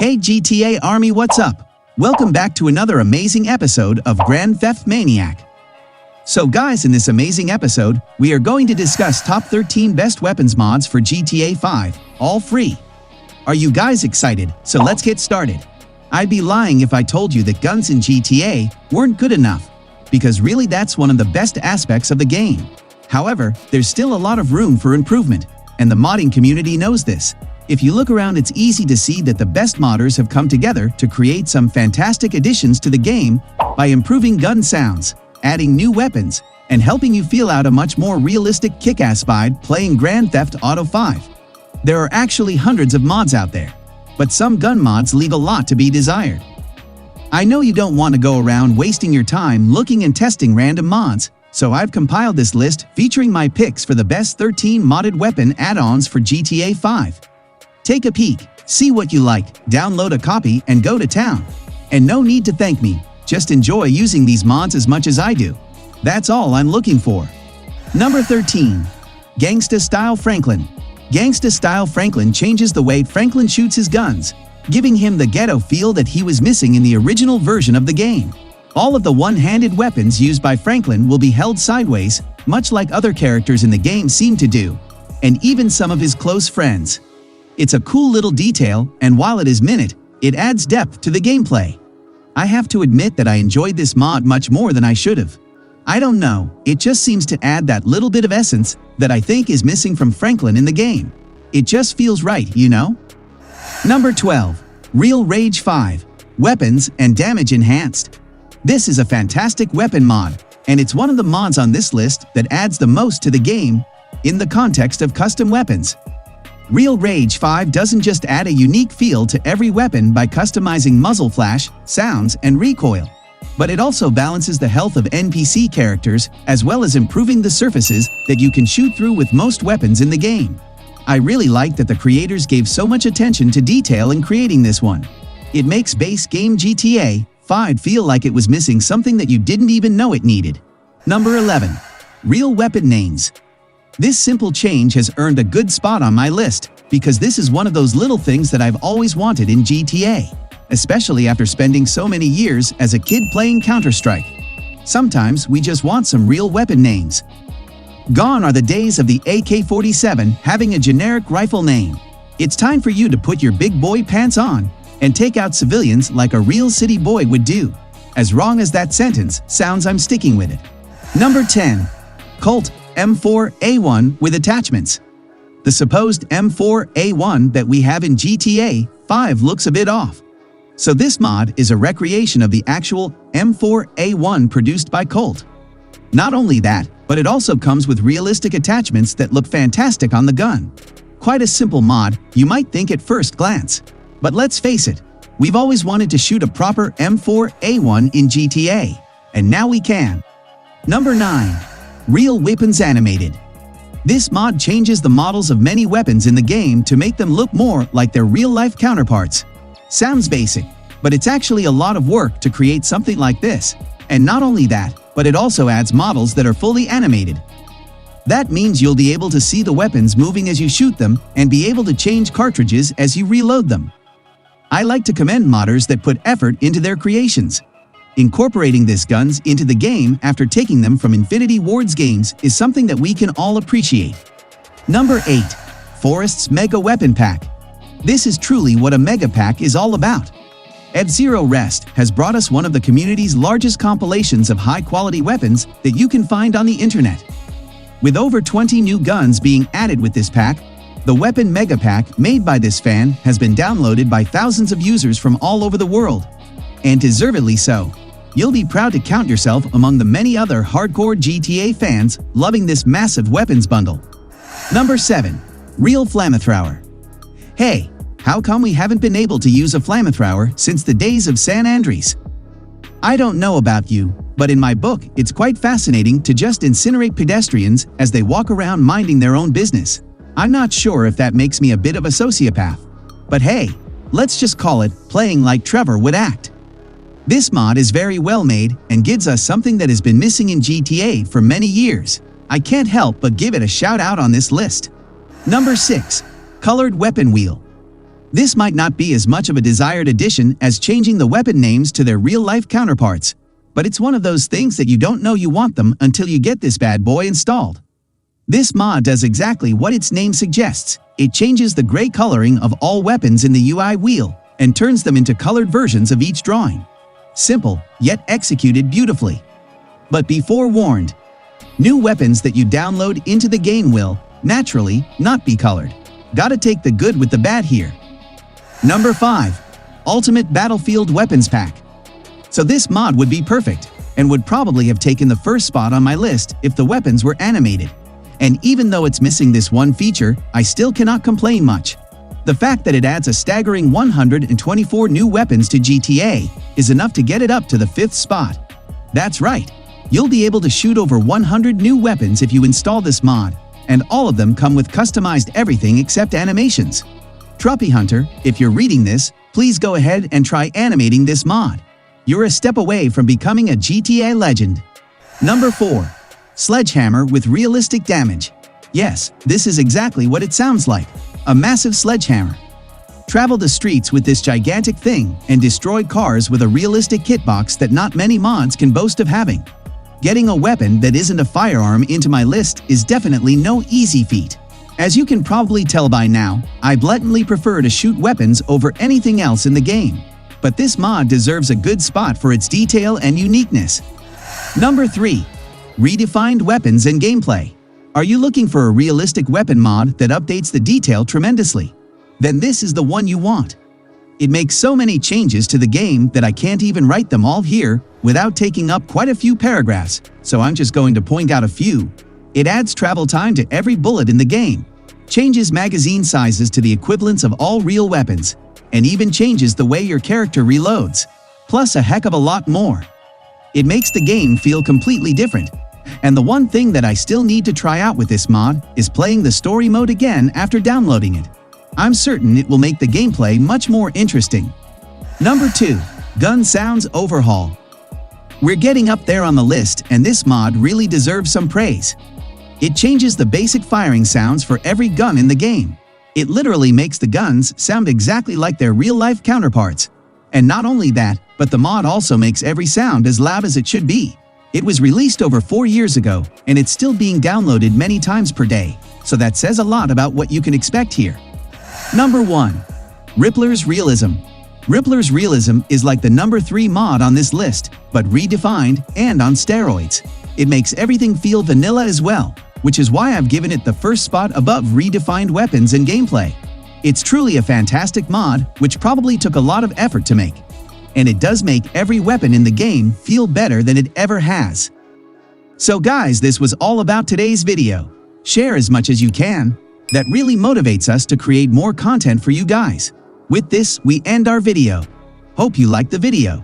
Hey GTA Army, what's up? Welcome back to another amazing episode of Grand Theft Maniac. So guys, in this amazing episode, we are going to discuss top 13 best weapons mods for GTA 5, all free. Are you guys excited? So let's get started. I'd be lying if I told you that guns in GTA weren't good enough, because really that's one of the best aspects of the game. However, there's still a lot of room for improvement, and the modding community knows this. If you look around, it's easy to see that the best modders have come together to create some fantastic additions to the game by improving gun sounds, adding new weapons, and helping you feel out a much more realistic kick-ass vibe playing Grand Theft Auto 5. There are actually hundreds of mods out there, but some gun mods leave a lot to be desired. I know you don't want to go around wasting your time looking and testing random mods, so I've compiled this list featuring my picks for the best 13 modded weapon add-ons for GTA 5. Take a peek, see what you like, download a copy, and go to town. And no need to thank me, just enjoy using these mods as much as I do. That's all I'm looking for. Number 13. Gangsta Style Franklin. Gangsta Style Franklin changes the way Franklin shoots his guns, giving him the ghetto feel that he was missing in the original version of the game. All of the one-handed weapons used by Franklin will be held sideways, much like other characters in the game seem to do, and even some of his close friends. It's a cool little detail, and while it is minute, it adds depth to the gameplay. I have to admit that I enjoyed this mod much more than I should have. I don't know, it just seems to add that little bit of essence that I think is missing from Franklin in the game. It just feels right, you know? Number 12. Real Rage 5. Weapons and Damage Enhanced. This is a fantastic weapon mod, and it's one of the mods on this list that adds the most to the game in the context of custom weapons. Real Rage 5 doesn't just add a unique feel to every weapon by customizing muzzle flash, sounds, and recoil, but it also balances the health of NPC characters as well as improving the surfaces that you can shoot through with most weapons in the game. I really like that the creators gave so much attention to detail in creating this one. It makes base game GTA 5 feel like it was missing something that you didn't even know it needed. Number 11. Real Weapon Names. This simple change has earned a good spot on my list because this is one of those little things that I've always wanted in GTA, especially after spending so many years as a kid playing Counter-Strike. Sometimes we just want some real weapon names. Gone are the days of the AK-47 having a generic rifle name. It's time for you to put your big boy pants on and take out civilians like a real city boy would do. As wrong as that sentence sounds, I'm sticking with it. Number 10. Colt M4A1 with attachments. The supposed M4A1 that we have in GTA 5 looks a bit off. So this mod is a recreation of the actual M4A1 produced by Colt. Not only that, but it also comes with realistic attachments that look fantastic on the gun. Quite a simple mod, you might think at first glance. But let's face it, we've always wanted to shoot a proper M4A1 in GTA, and now we can. Number 9. Real Weapons Animated. This mod changes the models of many weapons in the game to make them look more like their real-life counterparts. Sounds basic, but it's actually a lot of work to create something like this. And not only that, but it also adds models that are fully animated. That means you'll be able to see the weapons moving as you shoot them and be able to change cartridges as you reload them. I like to commend modders that put effort into their creations. Incorporating these guns into the game after taking them from Infinity Ward's games is something that we can all appreciate. Number 8. Forest's Mega Weapon Pack. This is truly what a Mega Pack is all about. F-Zero Rest has brought us one of the community's largest compilations of high-quality weapons that you can find on the internet. With over 20 new guns being added with this pack, the Weapon Mega Pack made by this fan has been downloaded by thousands of users from all over the world, and deservedly so. You'll be proud to count yourself among the many other hardcore GTA fans loving this massive weapons bundle. Number 7. Real Flamethrower. Hey, how come we haven't been able to use a flamethrower since the days of San Andreas? I don't know about you, but in my book, it's quite fascinating to just incinerate pedestrians as they walk around minding their own business. I'm not sure if that makes me a bit of a sociopath. But hey, let's just call it playing like Trevor would act. This mod is very well made and gives us something that has been missing in GTA for many years. I can't help but give it a shout out on this list. Number 6. Colored Weapon Wheel. This might not be as much of a desired addition as changing the weapon names to their real-life counterparts, but it's one of those things that you don't know you want them until you get this bad boy installed. This mod does exactly what its name suggests. It changes the gray coloring of all weapons in the UI wheel and turns them into colored versions of each drawing. Simple, yet executed beautifully. But be forewarned, new weapons that you download into the game will, naturally, not be colored. Gotta take the good with the bad here. Number 5. Ultimate Battlefield Weapons Pack. So this mod would be perfect, and would probably have taken the first spot on my list if the weapons were animated. And even though it's missing this one feature, I still cannot complain much. The fact that it adds a staggering 124 new weapons to GTA is enough to get it up to the 5th spot. That's right, you'll be able to shoot over 100 new weapons if you install this mod, and all of them come with customized everything except animations. Trophy Hunter, if you're reading this, please go ahead and try animating this mod. You're a step away from becoming a GTA legend. Number 4. Sledgehammer with realistic damage. Yes, this is exactly what it sounds like. A massive sledgehammer. Travel the streets with this gigantic thing and destroy cars with a realistic kitbox that not many mods can boast of having. Getting a weapon that isn't a firearm into my list is definitely no easy feat. As you can probably tell by now, I blatantly prefer to shoot weapons over anything else in the game. But this mod deserves a good spot for its detail and uniqueness. Number 3. Redefined weapons and gameplay. Are you looking for a realistic weapon mod that updates the detail tremendously? Then this is the one you want. It makes so many changes to the game that I can't even write them all here without taking up quite a few paragraphs, so I'm just going to point out a few. It adds travel time to every bullet in the game, changes magazine sizes to the equivalents of all real weapons, and even changes the way your character reloads, plus a heck of a lot more. It makes the game feel completely different. And the one thing that I still need to try out with this mod is playing the story mode again after downloading it. I'm certain it will make the gameplay much more interesting. Number 2. Gun Sounds Overhaul. We're getting up there on the list, and this mod really deserves some praise. It changes the basic firing sounds for every gun in the game. It literally makes the guns sound exactly like their real-life counterparts. And not only that, but the mod also makes every sound as loud as it should be. It was released over 4 years ago, and it's still being downloaded many times per day, so that says a lot about what you can expect here. Number 1. Rippler's Realism. Rippler's Realism is like the number 3 mod on this list, but redefined and on steroids. It makes everything feel vanilla as well, which is why I've given it the first spot above redefined weapons and gameplay. It's truly a fantastic mod, which probably took a lot of effort to make. And it does make every weapon in the game feel better than it ever has. So guys, this was all about today's video. Share as much as you can. That really motivates us to create more content for you guys. With this, we end our video. Hope you liked the video.